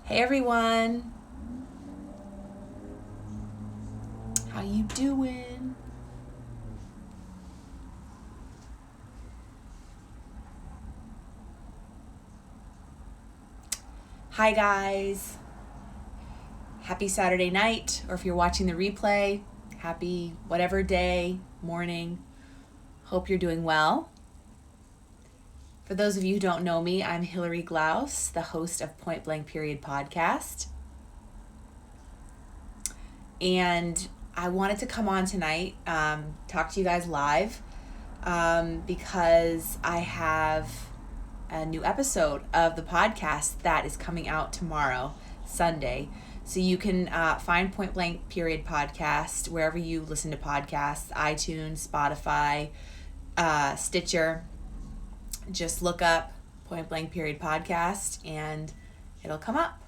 Hey everyone, how you doing? Hi guys, happy Saturday night, or if you're watching the replay, happy whatever day, morning. Hope you're doing well. For those of you who don't know me, I'm Hillary Glaus, the host of Point Blank Period podcast. And I wanted to come on tonight, talk to you guys live, because I have a new episode of the podcast that is coming out tomorrow, Sunday. So you can find Point Blank Period podcast wherever you listen to podcasts, iTunes, Spotify, Stitcher. Just look up Point Blank Period podcast and it'll come up.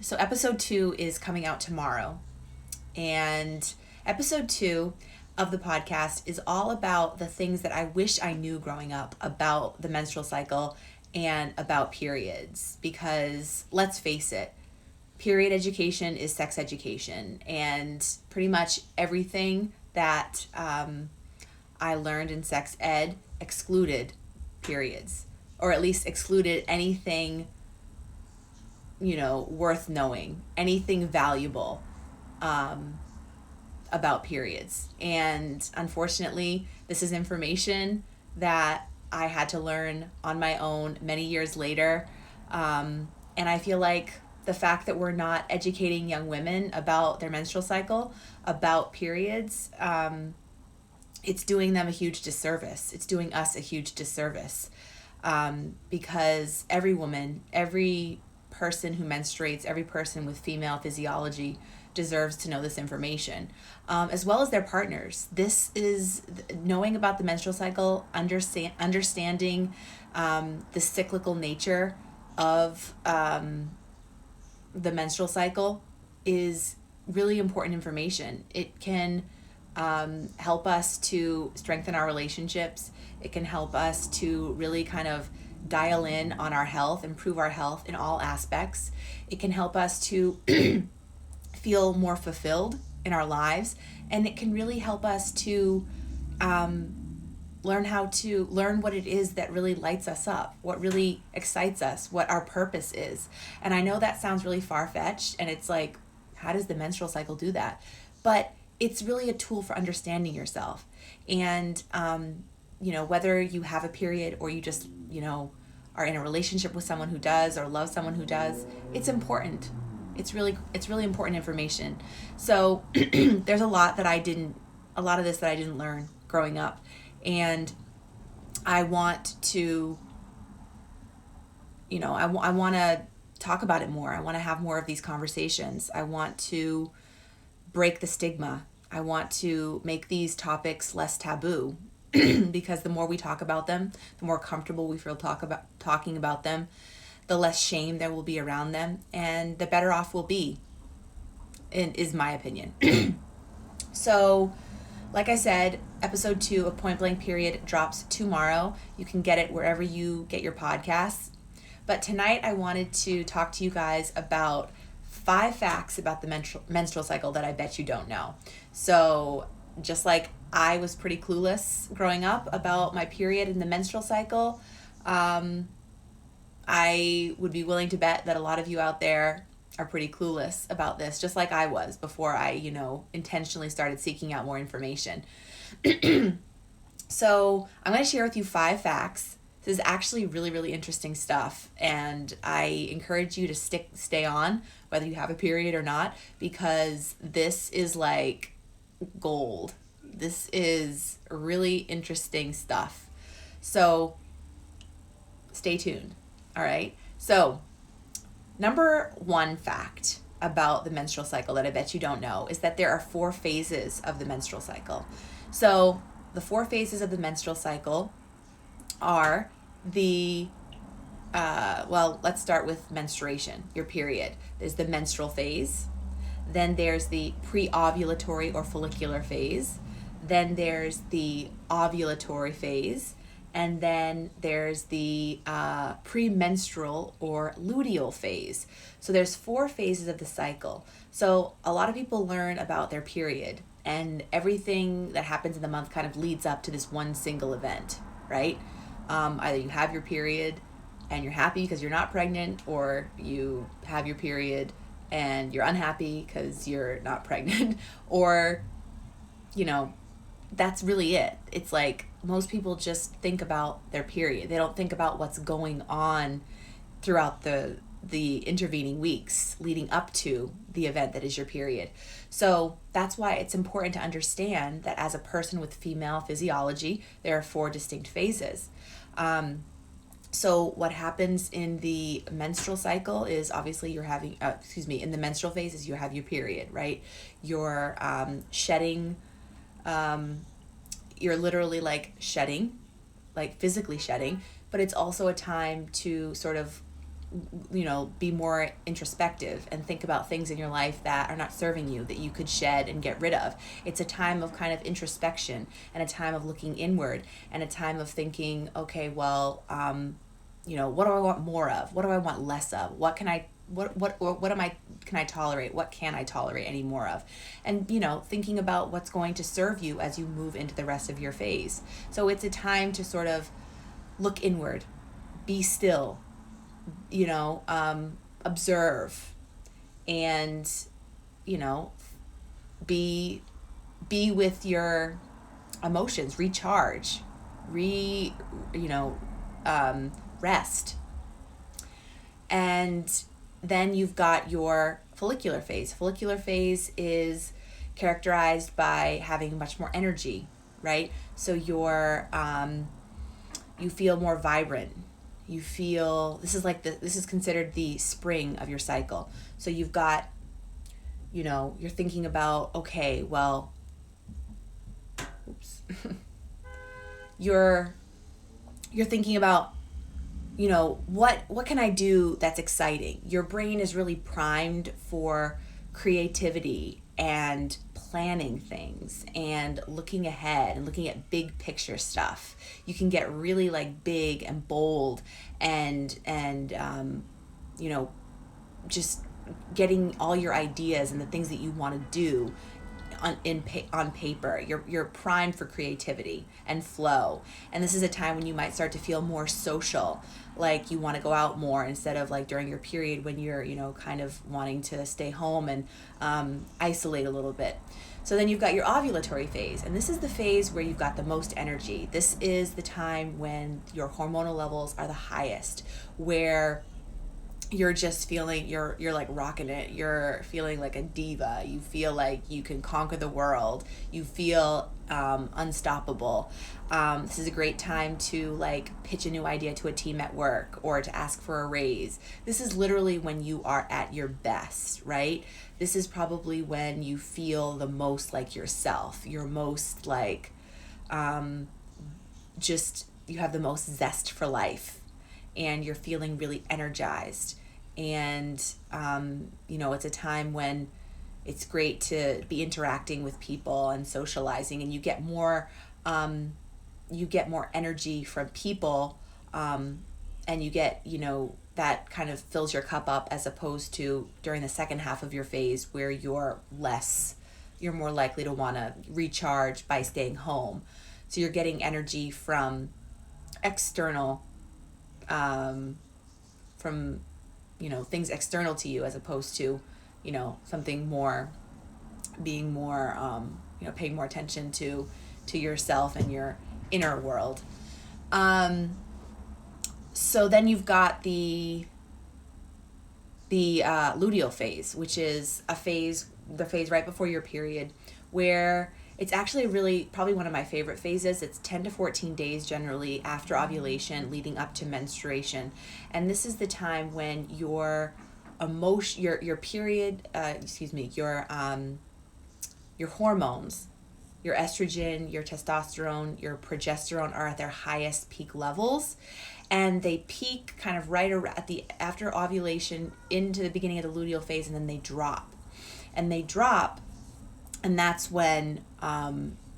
So episode 2 is coming out tomorrow. And episode 2 of the podcast is all about the things that I wish I knew growing up about the menstrual cycle and about periods. Because let's face it, period education is sex education. And pretty much everything that I learned in sex ed excluded periods, or at least excluded anything, worth knowing, anything valuable about periods. And unfortunately, this is information that I had to learn on my own many years later. And I feel like the fact that we're not educating young women about their menstrual cycle, about periods, it's doing them a huge disservice. It's doing us a huge disservice, because every woman, every person who menstruates, every person with female physiology deserves to know this information, as well as their partners. This is knowing about the menstrual cycle, understanding the cyclical nature of the menstrual cycle is really important information. It can help us to strengthen our relationships. It can help us to really kind of dial in on our health, improve our health in all aspects. It can help us to feel more fulfilled in our lives, and it can really help us to learn what it is that really lights us up, what really excites us, what our purpose is. And I know that sounds really far-fetched, and it's like, how does the menstrual cycle do that? But it's really a tool for understanding yourself. And whether you have a period or you just are in a relationship with someone who does, or love someone who does, it's important. It's really important information. So there's a lot of this that I didn't learn growing up, and I want to, I want to talk about it more. I want to have more of these conversations. I want to break the stigma. I want to make these topics less taboo, because the more we talk about them, the more comfortable we feel talking about them, the less shame there will be around them, and the better off we'll be, is my opinion. So, like I said, episode 2 of Point Blank Period drops tomorrow. You can get it wherever you get your podcasts. But tonight I wanted to talk to you guys about 5 facts about the menstrual cycle that I bet you don't know. So, just like I was pretty clueless growing up about my period and the menstrual cycle, I would be willing to bet that a lot of you out there are pretty clueless about this, just like I was before I, intentionally started seeking out more information. So I'm going to share with you 5 facts. This is actually really, really interesting stuff, and I encourage you to stay on, whether you have a period or not, because this is like gold. This is really interesting stuff. So stay tuned. All right. So number 1 fact about the menstrual cycle that I bet you don't know is that there are 4 phases of the menstrual cycle. So the 4 phases of the menstrual cycle are let's start with menstruation, your period. There's the menstrual phase. Then there's the pre-ovulatory or follicular phase. Then there's the ovulatory phase. And then there's the premenstrual or luteal phase. So there's 4 phases of the cycle. So a lot of people learn about their period, and everything that happens in the month kind of leads up to this one single event, right? Either you have your period and you're happy because you're not pregnant, or you have your period and you're unhappy because you're not pregnant, or, you know, that's really it. It's like most people just think about their period. They don't think about what's going on throughout the intervening weeks leading up to the event that is your period. So that's why it's important to understand that as a person with female physiology, there are 4 distinct phases. So what happens in the menstrual cycle is obviously you're having, in the menstrual phase is you have your period, right? You're shedding, you're literally like shedding, like physically shedding, but it's also a time to sort of, be more introspective and think about things in your life that are not serving you, that you could shed and get rid of. It's a time of kind of introspection, and a time of looking inward, and a time of thinking, okay, well, what do I want more of? What do I want less of? What can I can I tolerate? What can I tolerate any more of? And, thinking about what's going to serve you as you move into the rest of your phase. So it's a time to sort of look inward, be still, observe, and, be with your emotions, recharge, rest. And then you've got your follicular phase. Follicular phase is characterized by having much more energy, right? So you feel more vibrant. You feel, this is considered the spring of your cycle. So you've got, you're thinking about, okay, well, you're thinking about, what can I do that's exciting? Your brain is really primed for creativity and planning things and looking ahead and looking at big picture stuff. You can get really like big and bold and just getting all your ideas and the things that you want to do on paper. You're primed for creativity and flow. And this is a time when you might start to feel more social, like you want to go out more instead of like during your period when you're kind of wanting to stay home and isolate a little bit. So then you've got your ovulatory phase, and this is the phase where you've got the most energy. This is the time when your hormonal levels are the highest, where you're just feeling, you're like rocking it. You're feeling like a diva. You feel like you can conquer the world. You feel unstoppable. This is a great time to like pitch a new idea to a team at work or to ask for a raise. This is literally when you are at your best, right? This is probably when you feel the most like yourself. You're most like, you have the most zest for life. And you're feeling really energized. And, it's a time when it's great to be interacting with people and socializing, and you get more energy from people, and you get, that kind of fills your cup up, as opposed to during the second half of your phase where you're more likely to want to recharge by staying home. So you're getting energy from external from things external to you, as opposed to something more, being more paying more attention to yourself and your inner world. So then you've got the luteal phase, which is the phase right before your period, where it's actually really probably one of my favorite phases. It's 10 to 14 days generally after ovulation leading up to menstruation. And this is the time when your period, your hormones, your estrogen, your testosterone, your progesterone are at their highest peak levels. And they peak kind of right around after ovulation into the beginning of the luteal phase, and then they drop. And that's when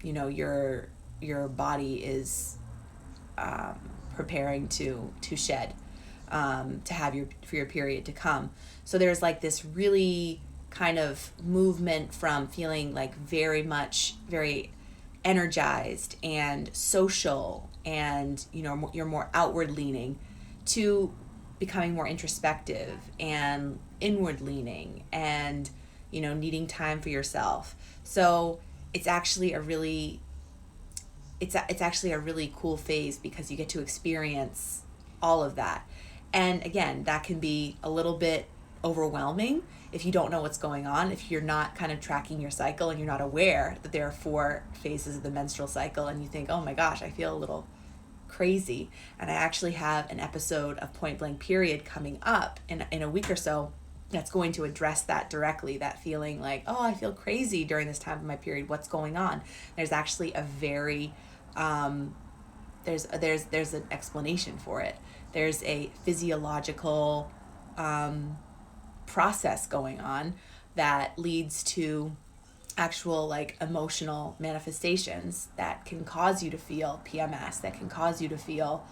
your body is preparing to shed, to have for your period to come. So there's like this really kind of movement from feeling like very energized and social, and you're more outward leaning, to becoming more introspective and inward leaning, and needing time for yourself. So it's actually a really cool phase, because you get to experience all of that. And again, that can be a little bit overwhelming if you don't know what's going on, if you're not kind of tracking your cycle and you're not aware that there are 4 phases of the menstrual cycle, and you think, oh my gosh, I feel a little crazy. And I actually have an episode of Point Blank Period coming up in a week or so that's going to address that directly, that feeling like, oh, I feel crazy during this time of my period, what's going on? There's actually a very there's an explanation for it. There's a physiological process going on that leads to actual like emotional manifestations that can cause you to feel PMS, that can cause you to feel,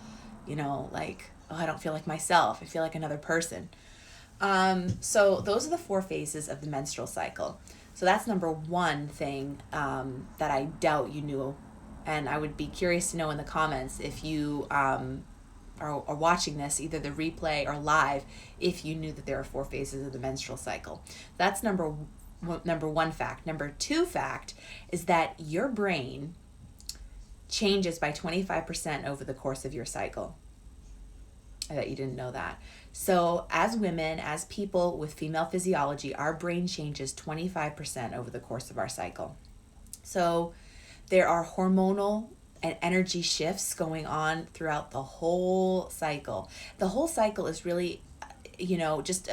like, oh, I don't feel like myself, I feel like another person. So those are the 4 phases of the menstrual cycle. So that's number 1 thing that I doubt you knew. And I would be curious to know in the comments, if you are watching this, either the replay or live, if you knew that there are 4 phases of the menstrual cycle. That's number 1 fact. Number 2 fact is that your brain changes by 25% over the course of your cycle. I bet you didn't know that. So as women, as people with female physiology, our brain changes 25% over the course of our cycle. So there are hormonal and energy shifts going on throughout the whole cycle. The whole cycle is really, just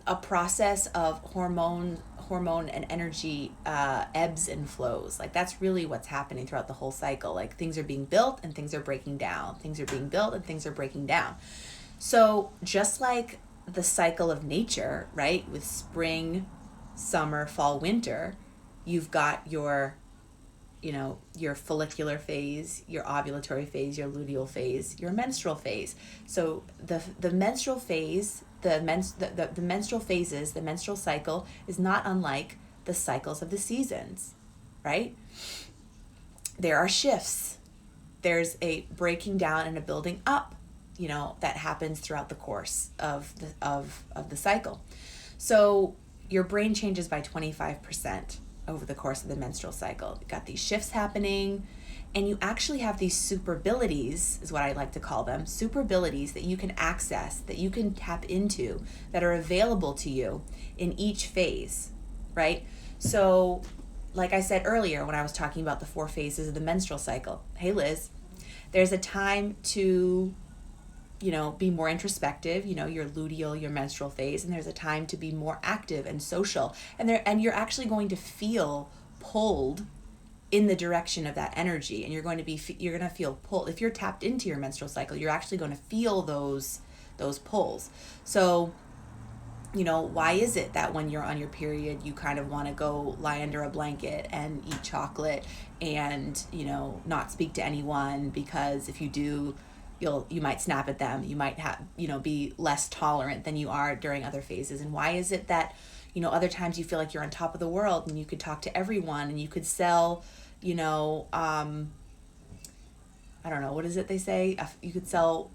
a process of hormone and energy ebbs and flows. Like, that's really what's happening throughout the whole cycle. Like, things are being built and things are breaking down. Things are being built and things are breaking down. So just like the cycle of nature, right? With spring, summer, fall, winter, you've got your follicular phase, your ovulatory phase, your luteal phase, your menstrual phase. So the menstrual phase, the menstrual phases, the menstrual cycle is not unlike the cycles of the seasons, right? There are shifts. There's a breaking down and a building up, that happens throughout the course of the cycle. So your brain changes by 25% over the course of the menstrual cycle. You've got these shifts happening, and you actually have these super abilities, is what I like to call them, super abilities that you can access, that you can tap into, that are available to you in each phase, right? So, like I said earlier when I was talking about the 4 phases of the menstrual cycle, hey Liz, there's a time to be more introspective, your luteal, your menstrual phase, and there's a time to be more active and social. And you're actually going to feel pulled in the direction of that energy, and you're going to feel pulled. If you're tapped into your menstrual cycle, you're actually going to feel those pulls. So, why is it that when you're on your period, you kind of want to go lie under a blanket and eat chocolate and, not speak to anyone, because if you do, you might snap at them, you might have, be less tolerant than you are during other phases? And why is it that, other times you feel like you're on top of the world and you could talk to everyone and you could sell, I don't know, what is it they say? You could sell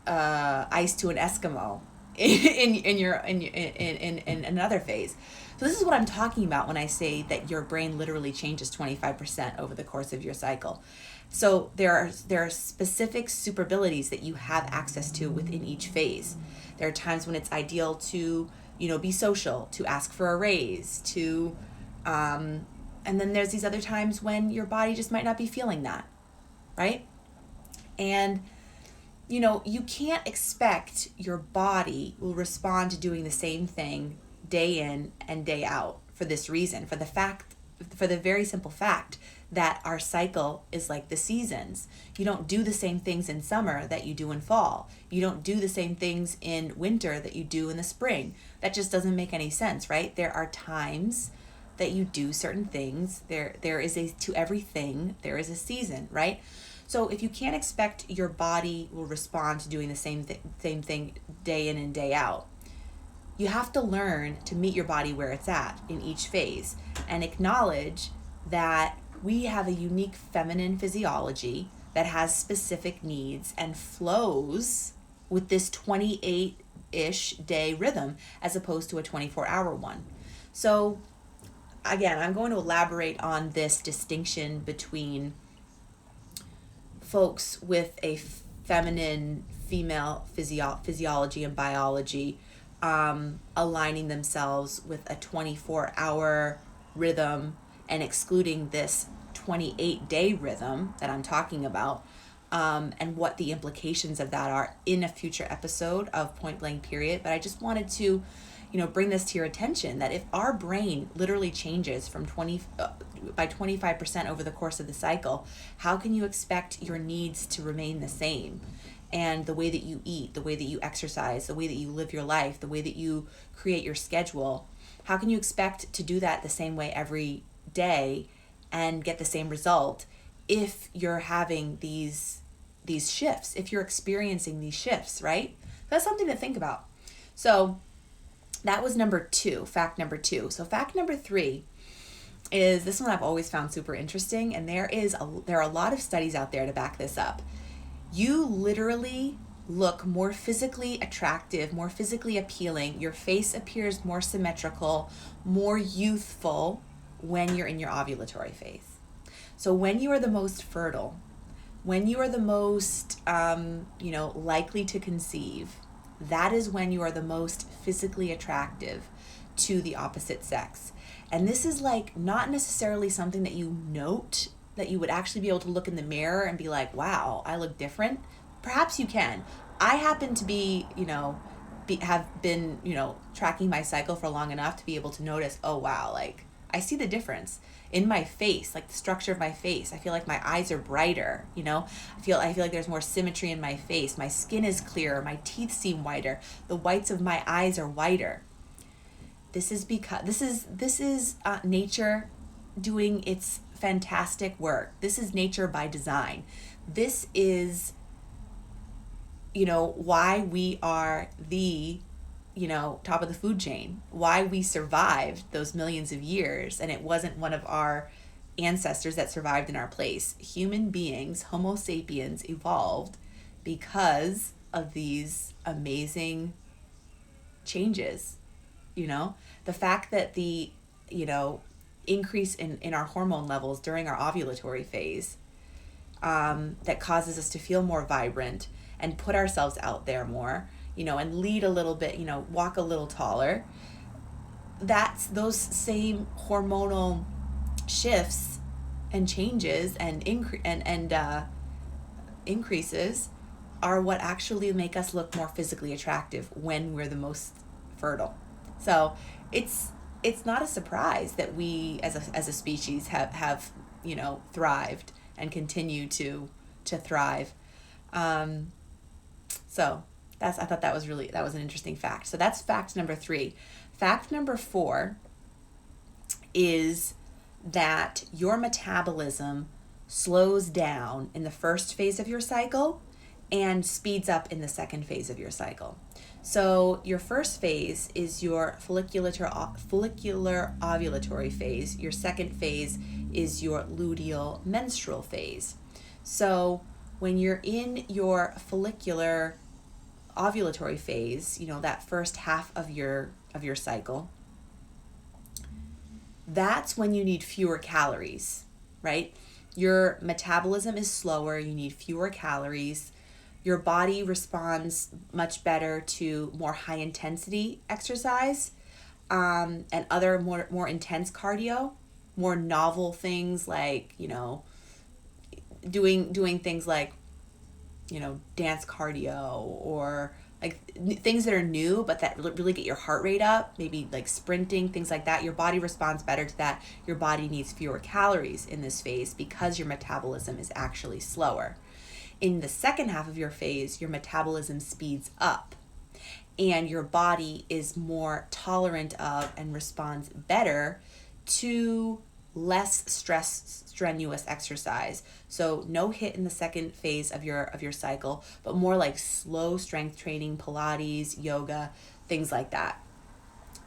ice to an Eskimo in another phase. So this is what I'm talking about when I say that your brain literally changes 25% over the course of your cycle. So there are specific super abilities that you have access to within each phase. There are times when it's ideal to, be social, to ask for a raise, to, and then there's these other times when your body just might not be feeling that, right? And, you can't expect your body will respond to doing the same thing day in and day out for this reason, for the very simple fact that our cycle is like the seasons. You don't do the same things in summer that you do in fall. You don't do the same things in winter that you do in the spring. That just doesn't make any sense, right? There are times that you do certain things. There is to everything there is a season, right? So if you can't expect your body will respond to doing the same thing day in and day out, you have to learn to meet your body where it's at in each phase and acknowledge that we have a unique feminine physiology that has specific needs and flows with this 28-ish day rhythm as opposed to a 24-hour one. So again, I'm going to elaborate on this distinction between folks with a feminine female physiology and biology aligning themselves with a 24-hour rhythm and excluding this 28-day rhythm that I'm talking about, and what the implications of that are in a future episode of Point Blank Period. But I just wanted to bring this to your attention, that if our brain literally changes from by 25% over the course of the cycle, how can you expect your needs to remain the same? And the way that you eat, the way that you exercise, the way that you live your life, the way that you create your schedule, how can you expect to do that the same way every day and get the same result if you're having these shifts, if you're experiencing these shifts, right? That's something to think about. So that was fact number two. So fact number three is this one I've always found super interesting, and there are a lot of studies out there to back this up. You literally look more physically attractive, more physically appealing. Your face appears more symmetrical, more youthful when you're in your ovulatory phase. So when you are the most fertile, when you are the most likely to conceive, that is when you are the most physically attractive to the opposite sex. And this is like not necessarily something that you note, that you would actually be able to look in the mirror and be like, wow, I look different. Perhaps you can. I happen to be, have been, tracking my cycle for long enough to be able to notice, oh wow, like I see the difference in my face, like the structure of my face. I feel like my eyes are brighter, I feel like there's more symmetry in my face. My skin is clearer, my teeth seem whiter, the whites of my eyes are whiter. This is because this is nature doing its fantastic work. This is nature by design. This is why we are the top of the food chain, why we survived those millions of years, and it wasn't one of our ancestors that survived in our place. Human beings, Homo sapiens, evolved because of these amazing changes. The fact that the increase in our hormone levels during our ovulatory phase that causes us to feel more vibrant and put ourselves out there more, and lead a little bit, walk a little taller. That's those same hormonal shifts and changes and increases are what actually make us look more physically attractive when we're the most fertile. So it's not a surprise that we as a species have thrived and continue to thrive. So I thought that was an interesting fact. So that's fact number 3. Fact number 4 is that your metabolism slows down in the first phase of your cycle and speeds up in the second phase of your cycle. So your first phase is your follicular ovulatory phase. Your second phase is your luteal menstrual phase. So when you're in your follicular ovulatory phase, that first half of your cycle, that's when you need fewer calories, right? Your metabolism is slower, you need fewer calories. Your body responds much better to more high intensity exercise and other more intense cardio, more novel things like, doing things like, dance cardio, or like things that are new but that really get your heart rate up, maybe like sprinting, things like that. Your body responds better to that. Your body needs fewer calories in this phase because your metabolism is actually slower. In the second half of your phase, your metabolism speeds up and your body is more tolerant of and responds better to less strenuous exercise. So no HIIT in the second phase of your cycle, but more like slow strength training, Pilates, yoga, things like that.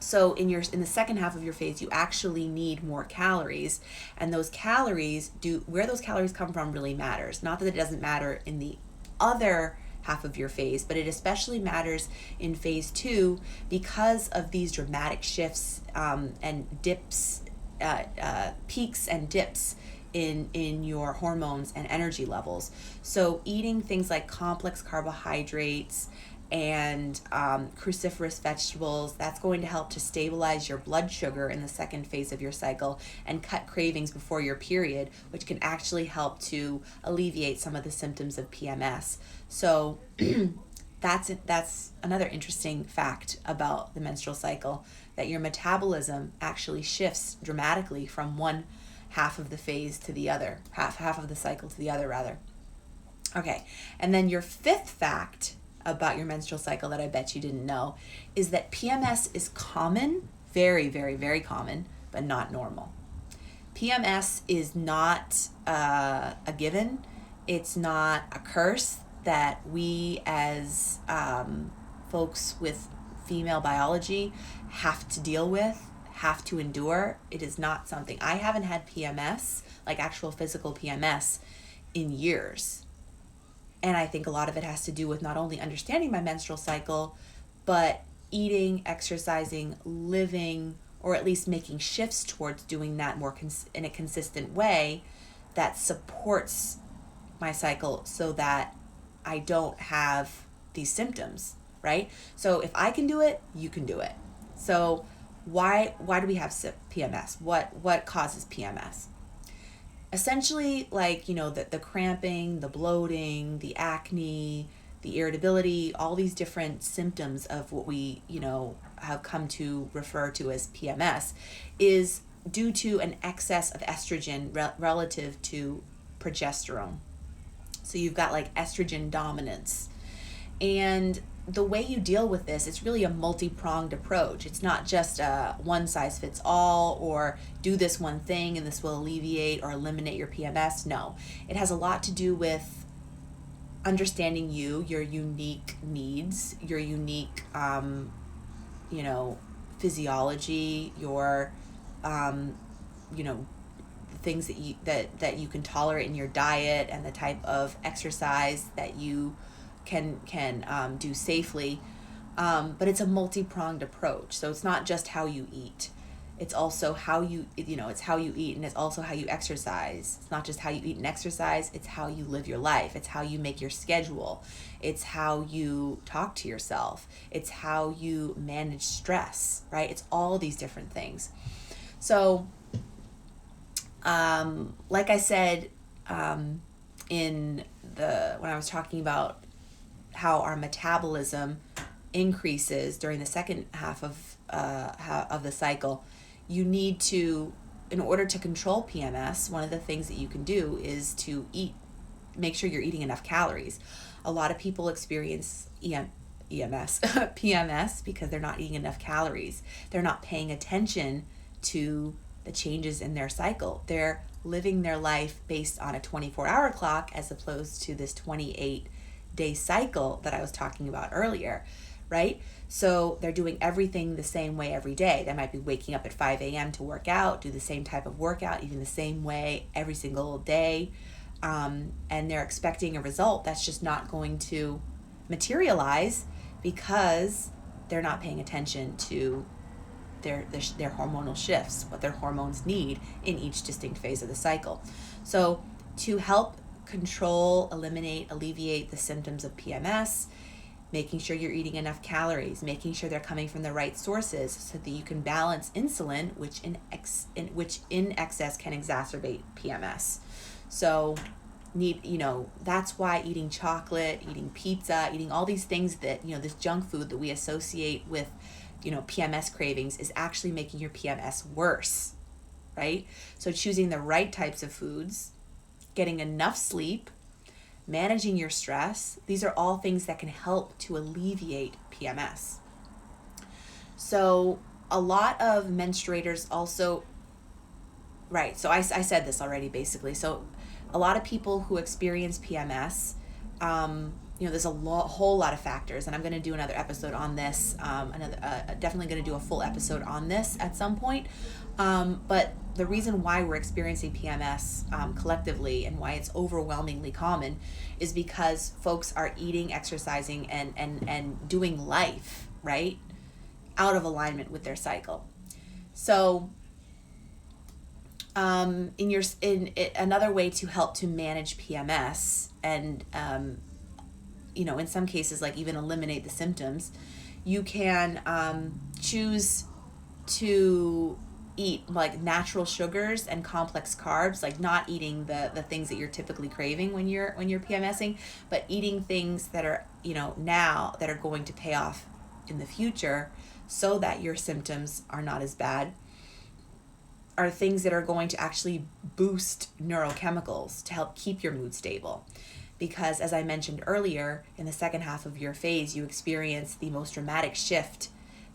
So in the second half of your phase, you actually need more calories, and those calories where those calories come from really matters. Not that it doesn't matter in the other half of your phase, but it especially matters in phase 2 because of these dramatic shifts and dips, peaks and dips in your hormones and energy levels. So eating things like complex carbohydrates and cruciferous vegetables, that's going to help to stabilize your blood sugar in the second phase of your cycle and cut cravings before your period, which can actually help to alleviate some of the symptoms of PMS. So that's another interesting fact about the menstrual cycle, that your metabolism actually shifts dramatically from one half of the phase to the other, half of the cycle to the other rather. Okay, and then your fifth fact about your menstrual cycle that I bet you didn't know is that PMS is common, very, very, very common, but not normal. PMS is not a given. It's not a curse that we as folks with female biology have to deal with, have to endure. It is not something. I haven't had PMS, like actual physical PMS, in years. And I think a lot of it has to do with not only understanding my menstrual cycle, but eating, exercising, living, or at least making shifts towards doing that more in a consistent way that supports my cycle so that I don't have these symptoms, right? So if I can do it, you can do it. So why do we have PMS? What causes PMS? Essentially, like, the cramping, the bloating, the acne, the irritability, all these different symptoms of what we, have come to refer to as PMS is due to an excess of estrogen relative to progesterone. So you've got like estrogen dominance. And the way you deal with this, it's really a multi-pronged approach. It's not just a one size fits all or do this one thing and this will alleviate or eliminate your PMS. No, it has a lot to do with understanding your unique needs, your unique, physiology, your, things that you can tolerate in your diet and the type of exercise that you can do safely, but it's a multi-pronged approach. So it's not just how you eat, it's also how you it's how you eat, and it's also how you exercise. It's not just how you eat and exercise, it's how you live your life, it's how you make your schedule, it's how you talk to yourself, it's how you manage stress, right? It's all these different things. So like I said, when I was talking about how our metabolism increases during the second half of the cycle, you need to, in order to control PMS, one of the things that you can do is to make sure you're eating enough calories. A lot of people experience PMS because they're not eating enough calories. They're not paying attention to the changes in their cycle. They're living their life based on a 24-hour clock as opposed to this 28-day cycle that I was talking about earlier, right? So they're doing everything the same way every day. They might be waking up at 5 a.m. to work out, do the same type of workout, eating the same way every single day, and they're expecting a result that's just not going to materialize because they're not paying attention to their hormonal shifts, what their hormones need in each distinct phase of the cycle. So to help control, eliminate, alleviate the symptoms of PMS, making sure you're eating enough calories, making sure they're coming from the right sources so that you can balance insulin, which in excess can exacerbate PMS. So that's why eating chocolate, eating pizza, eating all these things that, this junk food that we associate with, PMS cravings is actually making your PMS worse, right? So choosing the right types of foods, getting enough sleep, managing your stress, these are all things that can help to alleviate PMS. So a lot of menstruators also Right. So I said this already, basically. So a lot of people who experience PMS, there's a whole lot of factors, and I'm going to do another episode on this. Definitely going to do a full episode on this at some point. But the reason why we're experiencing PMS collectively and why it's overwhelmingly common is because folks are eating, exercising, and doing life, right, out of alignment with their cycle. So another way to help to manage PMS and in some cases, like even eliminate the symptoms, you can choose to eat like natural sugars and complex carbs, like not eating the things that you're typically craving when you're PMSing, but eating things that are now that are going to pay off in the future so that your symptoms are not as bad, are things that are going to actually boost neurochemicals to help keep your mood stable. Because as I mentioned earlier, in the second half of your phase, you experience the most dramatic shift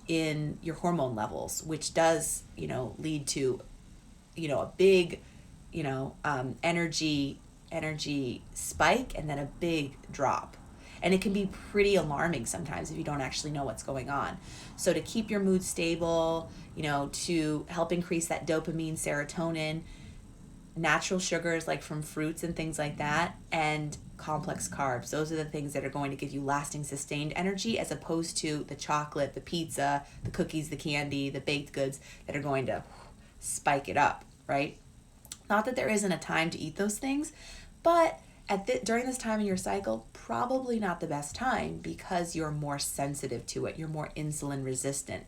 in your hormone levels, which does, lead to, a big, energy spike and then a big drop. And it can be pretty alarming sometimes if you don't actually know what's going on. So to keep your mood stable, to help increase that dopamine, serotonin, natural sugars like from fruits and things like that, and complex carbs. Those are the things that are going to give you lasting, sustained energy, as opposed to the chocolate, the pizza, the cookies, the candy, the baked goods that are going to spike it up, right? Not that there isn't a time to eat those things, but during this time in your cycle, probably not the best time because you're more sensitive to it. You're more insulin resistant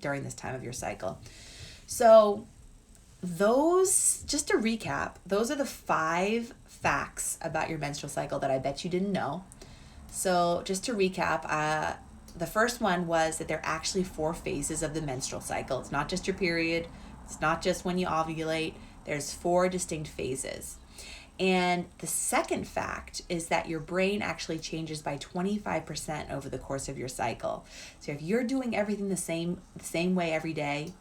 during this time of your cycle. So just to recap, those are the 5 facts about your menstrual cycle that I bet you didn't know. So just to recap, the first one was that there are actually 4 phases of the menstrual cycle. It's not just your period. It's not just when you ovulate. There's 4 distinct phases. And the second fact is that your brain actually changes by 25% over the course of your cycle. So if you're doing everything the same way every day,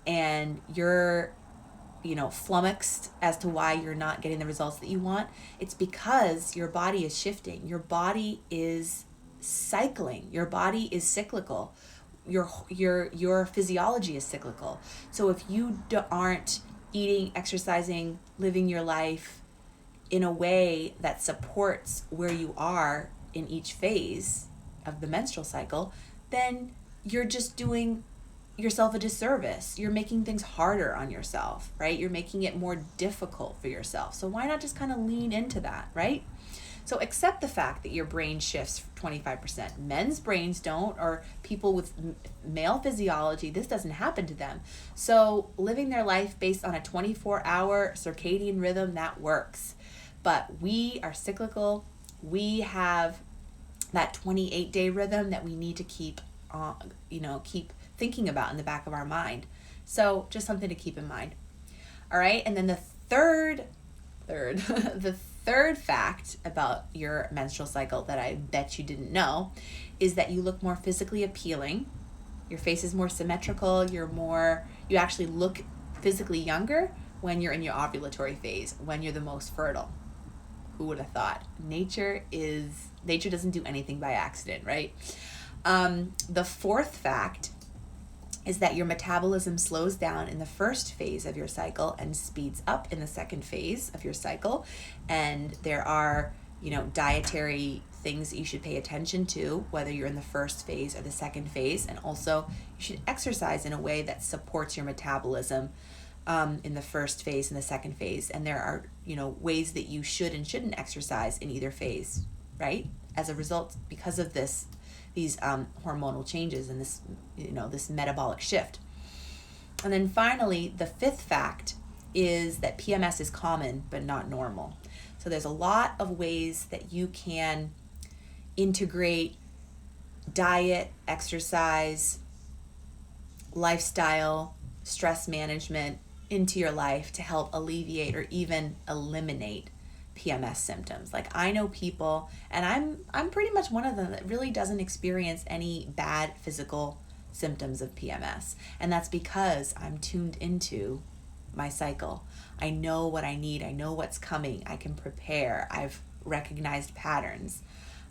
and you're flummoxed as to why you're not getting the results that you want, it's because your body is shifting. Your body is cycling. Your body is cyclical. Your physiology is cyclical. So if you aren't eating, exercising, living your life in a way that supports where you are in each phase of the menstrual cycle, then you're just doing yourself a disservice. You're making things harder on yourself, right? You're making it more difficult for yourself. So why not just kind of lean into that, right? So accept the fact that your brain shifts 25%. Men's brains don't, or people with male physiology, this doesn't happen to them. So living their life based on a 24-hour circadian rhythm, that works. But we are cyclical. We have that 28-day rhythm that we need to keep thinking about in the back of our mind. So just something to keep in mind. All right, and then the third the third fact about your menstrual cycle that I bet you didn't know is that you look more physically appealing. Your face is more symmetrical. You actually look physically younger when you're in your ovulatory phase, when you're the most fertile. Who would have thought? Nature doesn't do anything by accident, right? The fourth fact is that your metabolism slows down in the first phase of your cycle and speeds up in the second phase of your cycle. And there are, dietary things that you should pay attention to, whether you're in the first phase or the second phase. And also, you should exercise in a way that supports your metabolism in the first phase and the second phase. And there are, ways that you should and shouldn't exercise in either phase, right? As a result, because of these hormonal changes and this metabolic shift. And then finally, the fifth fact is that PMS is common but not normal. So there's a lot of ways that you can integrate diet, exercise, lifestyle, stress management into your life to help alleviate or even eliminate PMS symptoms. Like, I know people, and I'm pretty much one of them, that really doesn't experience any bad physical symptoms of PMS. And that's because I'm tuned into my cycle. I know what I need. I know what's coming. I can prepare. I've recognized patterns.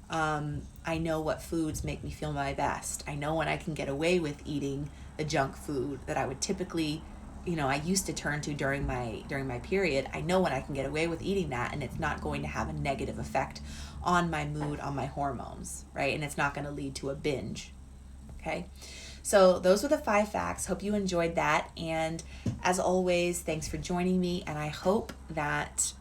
I know what foods make me feel my best. I know when I can get away with eating the junk food that I would typically, I used to turn to during my period. I know when I can get away with eating that, and it's not going to have a negative effect on my mood, on my hormones, right? And it's not going to lead to a binge. Okay? So those were the 5 facts. Hope you enjoyed that. And as always, thanks for joining me. And I hope that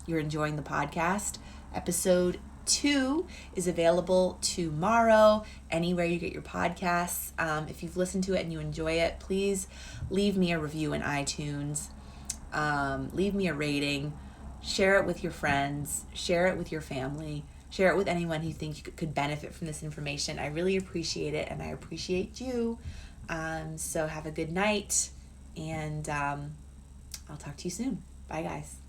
you're enjoying the podcast. Episode 2 is available tomorrow, anywhere you get your podcasts. If you've listened to it and you enjoy it, please leave me a review in iTunes. Leave me a rating. Share it with your friends. Share it with your family. Share it with anyone who you think could benefit from this information. I really appreciate it, and I appreciate you. So have a good night, and I'll talk to you soon. Bye, guys.